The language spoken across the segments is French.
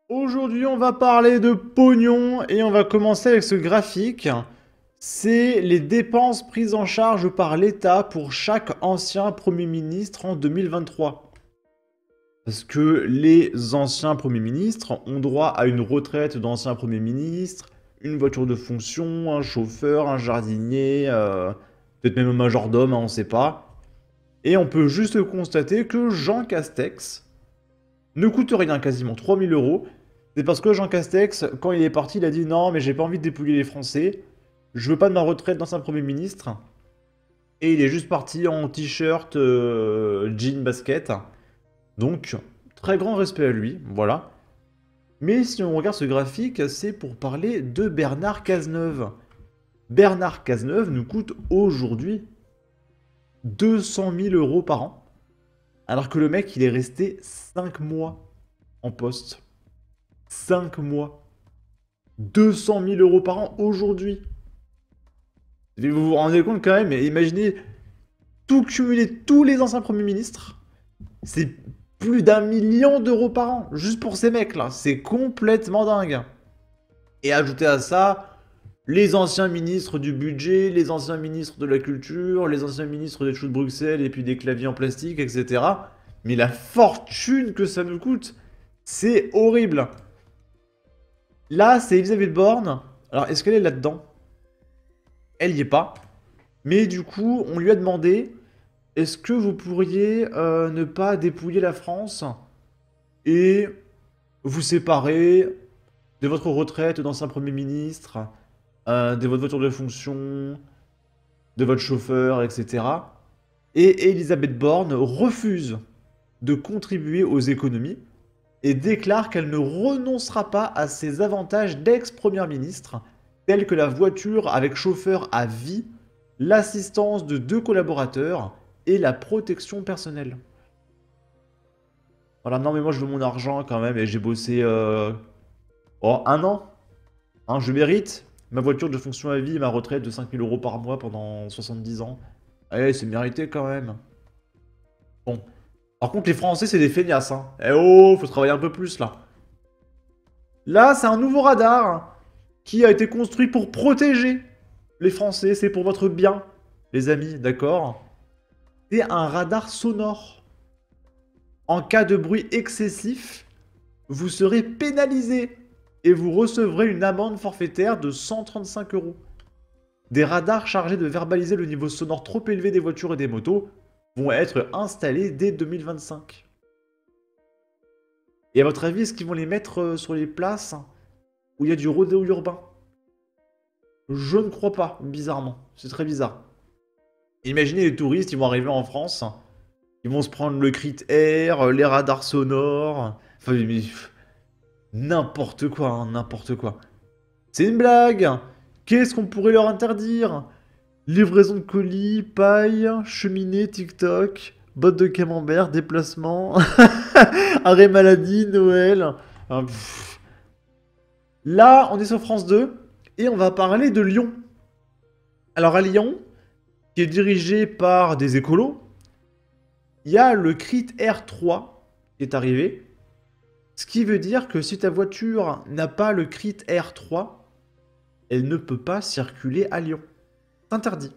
Aujourd'hui, on va parler de pognon et on va commencer avec ce graphique. C'est les dépenses prises en charge par l'État pour chaque ancien Premier ministre en 2023. Parce que les anciens Premiers ministres ont droit à une retraite d'ancien Premier ministre, une voiture de fonction, un chauffeur, un jardinier, peut-être même un majordome, hein, on ne sait pas. Et on peut juste constater que Jean Castex ne coûte rien, quasiment 3000 euros. C'est parce que Jean Castex, quand il est parti, il a dit non, mais j'ai pas envie de dépouiller les Français. Je veux pas de ma retraite d'ancien Premier ministre. Et il est juste parti en t-shirt, jean, basket. Donc, très grand respect à lui, voilà. Mais si on regarde ce graphique, c'est pour parler de Bernard Cazeneuve. Bernard Cazeneuve nous coûte aujourd'hui 200 000 euros par an. Alors que le mec, il est resté 5 mois en poste. 5 mois. 200 000 euros par an aujourd'hui. Vous vous rendez compte quand même, mais imaginez tout cumuler tous les anciens premiers ministres. C'est plus d'1 million d'euros par an, juste pour ces mecs-là. C'est complètement dingue. Et ajoutez à ça, les anciens ministres du budget, les anciens ministres de la culture, les anciens ministres des choux de Bruxelles et puis des claviers en plastique, etc. Mais la fortune que ça nous coûte, c'est horrible. Là, c'est Elisabeth Borne. Alors, est-ce qu'elle est là-dedans? Elle y est pas. Mais du coup, on lui a demandé, est-ce que vous pourriez ne pas dépouiller la France et vous séparer de votre retraite d'ancien Premier ministre, de votre voiture de fonction, de votre chauffeur, etc. Et Elisabeth Borne refuse de contribuer aux économies et déclare qu'elle ne renoncera pas à ses avantages d'ex-première ministre, tels que la voiture avec chauffeur à vie, l'assistance de 2 collaborateurs et la protection personnelle. Voilà, non mais moi je veux mon argent quand même et j'ai bossé 1 an. Hein, je mérite ma voiture de fonction à vie et ma retraite de 5000 euros par mois pendant 70 ans. Allez, c'est mérité quand même. Bon. Par contre, les Français, c'est des feignasses, hein. Eh oh, faut travailler un peu plus là. Là, c'est un nouveau radar qui a été construit pour protéger les Français. C'est pour votre bien, les amis, d'accord? C'est un radar sonore. En cas de bruit excessif, vous serez pénalisé et vous recevrez une amende forfaitaire de 135 euros. Des radars chargés de verbaliser le niveau sonore trop élevé des voitures et des motos vont être installés dès 2025. Et à votre avis, est-ce qu'ils vont les mettre sur les places où il y a du rodéo urbain? Je ne crois pas, bizarrement. C'est très bizarre. Imaginez les touristes, ils vont arriver en France, ils vont se prendre le crit air, les radars sonores. Enfin, mais, n'importe quoi, hein, n'importe quoi. C'est une blague. Qu'est-ce qu'on pourrait leur interdire? Livraison de colis, paille, cheminée, TikTok, bottes de camembert, déplacement, arrêt maladie, Noël. Ah, là, on est sur France 2 et on va parler de Lyon. Alors à Lyon, qui est dirigé par des écolos, il y a le CRIT R3 qui est arrivé. Ce qui veut dire que si ta voiture n'a pas le CRIT R3, elle ne peut pas circuler à Lyon. C'est interdit.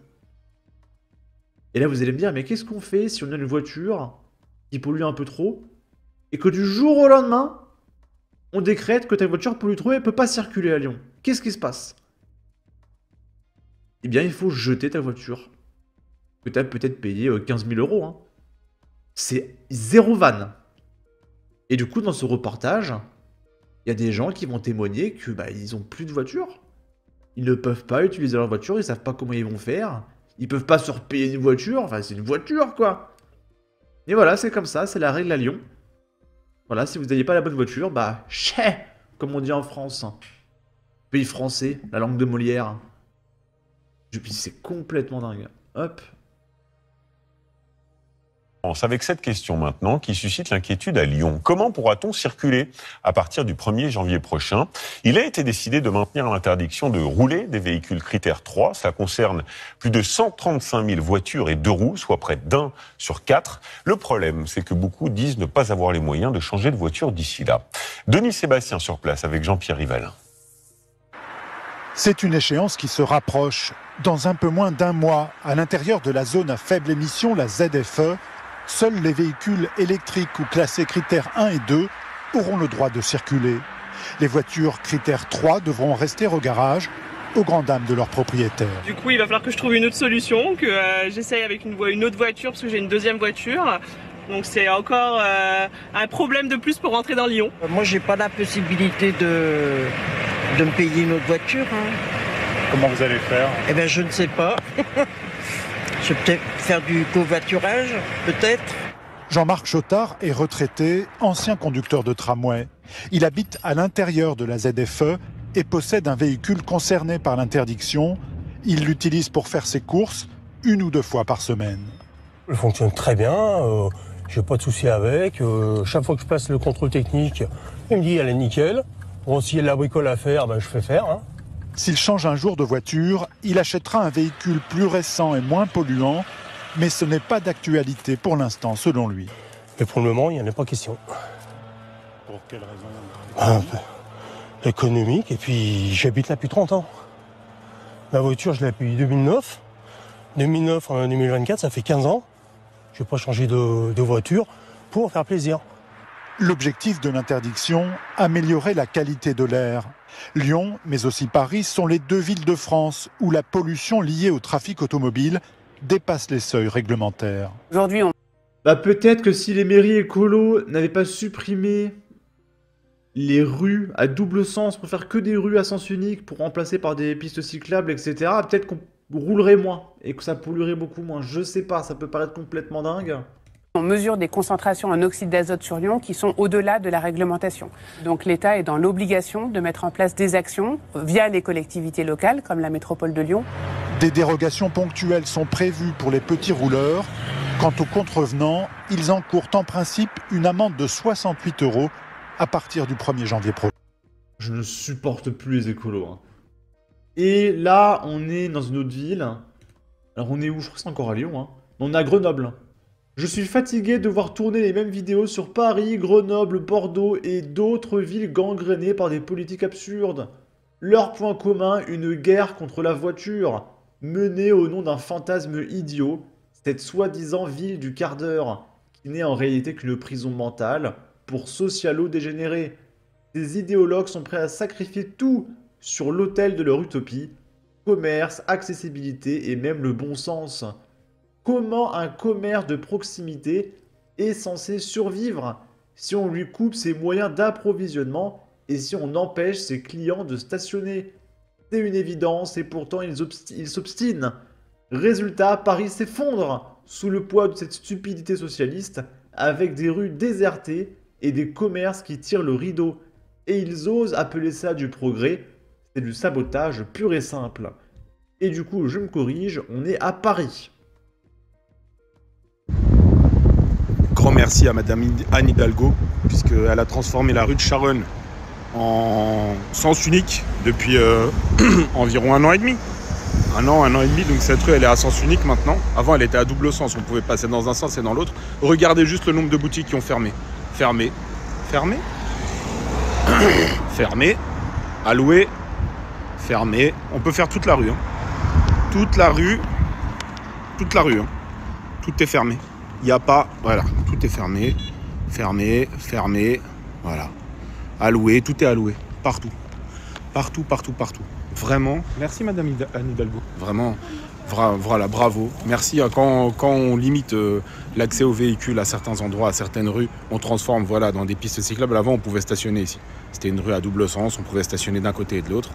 Et là, vous allez me dire, mais qu'est-ce qu'on fait si on a une voiture qui pollue un peu trop et que du jour au lendemain, on décrète que ta voiture pollue trop et ne peut pas circuler à Lyon? Qu'est-ce qui se passe? Eh bien, il faut jeter ta voiture. Que tu as peut-être payé 15 000 euros. Hein. C'est zéro vanne. Et du coup, dans ce reportage, il y a des gens qui vont témoigner que ils ont plus de voiture. Ils ne peuvent pas utiliser leur voiture, ils savent pas comment ils vont faire. Ils peuvent pas se repayer une voiture, enfin c'est une voiture quoi. Et voilà, c'est comme ça, c'est la règle à Lyon. Voilà, si vous n'aviez pas la bonne voiture, chais, comme on dit en France. Pays français, la langue de Molière. C'est complètement dingue. Hop. Avec cette question maintenant qui suscite l'inquiétude à Lyon. Comment pourra-t-on circuler à partir du 1er janvier prochain? Il a été décidé de maintenir l'interdiction de rouler des véhicules critères 3. Ça concerne plus de 135 000 voitures et deux roues, soit près d'1 sur 4. Le problème, c'est que beaucoup disent ne pas avoir les moyens de changer de voiture d'ici là. Denis Sébastien sur place avec Jean-Pierre Rival. C'est une échéance qui se rapproche. Dans un peu moins d'un mois, à l'intérieur de la zone à faible émission, la ZFE, seuls les véhicules électriques ou classés critères 1 et 2 auront le droit de circuler. Les voitures critères 3 devront rester au garage, aux grandes dames de leurs propriétaires. Du coup, il va falloir que je trouve une autre solution, que j'essaye avec une autre voiture, parce que j'ai une deuxième voiture. Donc c'est encore un problème de plus pour rentrer dans Lyon. Moi, j'ai pas la possibilité de me payer une autre voiture. Comment vous allez faire? Eh bien, je ne sais pas. Je vais peut-être faire du covoiturage, peut-être. Jean-Marc Chotard est retraité, ancien conducteur de tramway. Il habite à l'intérieur de la ZFE et possède un véhicule concerné par l'interdiction. Il l'utilise pour faire ses courses 1 ou 2 fois par semaine. Il fonctionne très bien, j'ai pas de souci avec. Chaque fois que je passe le contrôle technique, il me dit elle est nickel. Bon, s'il y a de la bricole à faire, je fais faire. S'il change un jour de voiture, il achètera un véhicule plus récent et moins polluant, mais ce n'est pas d'actualité pour l'instant, selon lui. Mais pour le moment, il n'y en a pas question. Pour quelle raison? Économique, et puis j'habite là depuis 30 ans. Ma voiture, je l'ai depuis 2009. 2009 en 2024, ça fait 15 ans. Je n'ai pas changé de voiture pour faire plaisir. L'objectif de l'interdiction, améliorer la qualité de l'air. Lyon, mais aussi Paris, sont les 2 villes de France où la pollution liée au trafic automobile dépasse les seuils réglementaires. Aujourd'hui, Peut-être que si les mairies écolos n'avaient pas supprimé les rues à double sens pour faire que des rues à sens unique pour remplacer par des pistes cyclables, etc., peut-être qu'on roulerait moins et que ça polluerait beaucoup moins. Je sais pas, ça peut paraître complètement dingue. on mesure des concentrations en oxyde d'azote sur Lyon qui sont au-delà de la réglementation. Donc l'État est dans l'obligation de mettre en place des actions via les collectivités locales, comme la métropole de Lyon. Des dérogations ponctuelles sont prévues pour les petits rouleurs. Quant aux contrevenants, ils encourent en principe une amende de 68 € à partir du 1er janvier prochain. Je ne supporte plus les écolos. Hein. Et là, on est dans une autre ville. Alors on est où? Je crois que c'est encore à Lyon. Hein. On est à Grenoble. Je suis fatigué de voir tourner les mêmes vidéos sur Paris, Grenoble, Bordeaux et d'autres villes gangrénées par des politiques absurdes. Leur point commun, une guerre contre la voiture, menée au nom d'un fantasme idiot, cette soi-disant ville du quart d'heure, qui n'est en réalité qu'une prison mentale pour socialo-dégénérés. Ces idéologues sont prêts à sacrifier tout sur l'autel de leur utopie, commerce, accessibilité et même le bon sens. Comment un commerce de proximité est censé survivre si on lui coupe ses moyens d'approvisionnement et si on empêche ses clients de stationner? C'est une évidence et pourtant ils s'obstinent. Résultat, Paris s'effondre sous le poids de cette stupidité socialiste avec des rues désertées et des commerces qui tirent le rideau. Et ils osent appeler ça du progrès, c'est du sabotage pur et simple. Et du coup, je me corrige, on est à Paris. Grand merci à Madame Anne Hidalgo, puisqu'elle a transformé la rue de Charonne en sens unique depuis environ 1 an et demi. Un an et demi, donc cette rue elle est à sens unique maintenant. Avant elle était à double sens, on pouvait passer dans un sens et dans l'autre. Regardez juste le nombre de boutiques qui ont fermé. Fermé. Alloué. Fermé. On peut faire toute la rue. Hein. Toute la rue. Hein. Tout est fermé. Il n'y a pas... Voilà, tout est fermé. Fermé. Voilà. Alloué, tout est alloué. Partout. Vraiment. Merci Madame Anne Hidalgo. Vraiment. Voilà, bravo. Merci. Quand on limite l'accès aux véhicules à certains endroits, à certaines rues, on transforme dans des pistes cyclables. Avant, on pouvait stationner ici. C'était une rue à double sens. On pouvait stationner d'un côté et de l'autre.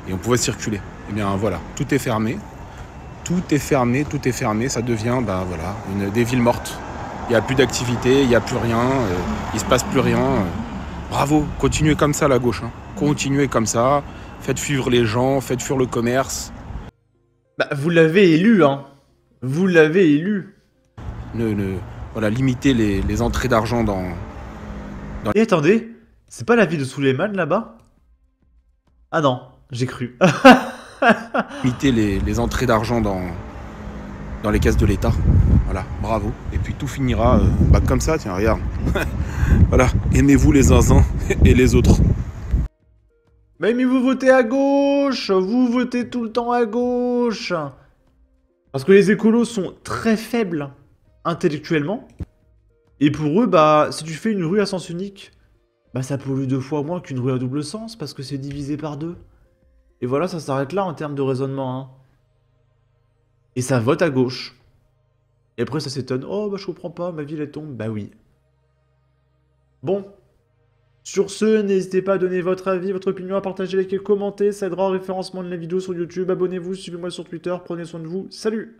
Et on pouvait circuler. Eh bien voilà, tout est fermé. Tout est fermé. Ça devient des villes mortes. Il n'y a plus d'activité, il n'y a plus rien. Il ne se passe plus rien. Bravo. Continuez comme ça, la gauche. Hein. Continuez comme ça. Faites fuir les gens. Faites fuir le commerce. Vous l'avez élu, hein. Vous l'avez élu. voilà, limiter les entrées d'argent dans... Et attendez, c'est pas la ville de Suleiman là-bas? Ah non, j'ai cru. Limiter les entrées d'argent dans les caisses de l'État. Voilà, bravo. Et puis tout finira comme ça, tiens, regarde. Voilà, aimez-vous les uns et les autres. Mais vous votez à gauche! Vous votez tout le temps à gauche! Parce que les écolos sont très faibles intellectuellement. Et pour eux, bah, si tu fais une rue à sens unique, bah ça pollue 2 fois moins qu'une rue à double sens parce que c'est divisé par 2. Et voilà, ça s'arrête là en termes de raisonnement. Hein. Et ça vote à gauche. Et après, ça s'étonne. Oh, bah je comprends pas, ma ville elle tombe. Bah oui. Bon. Sur ce, n'hésitez pas à donner votre avis, votre opinion, à partager, liker, commenter. Ça aidera au référencement de la vidéo sur YouTube. Abonnez-vous, suivez-moi sur Twitter. Prenez soin de vous. Salut!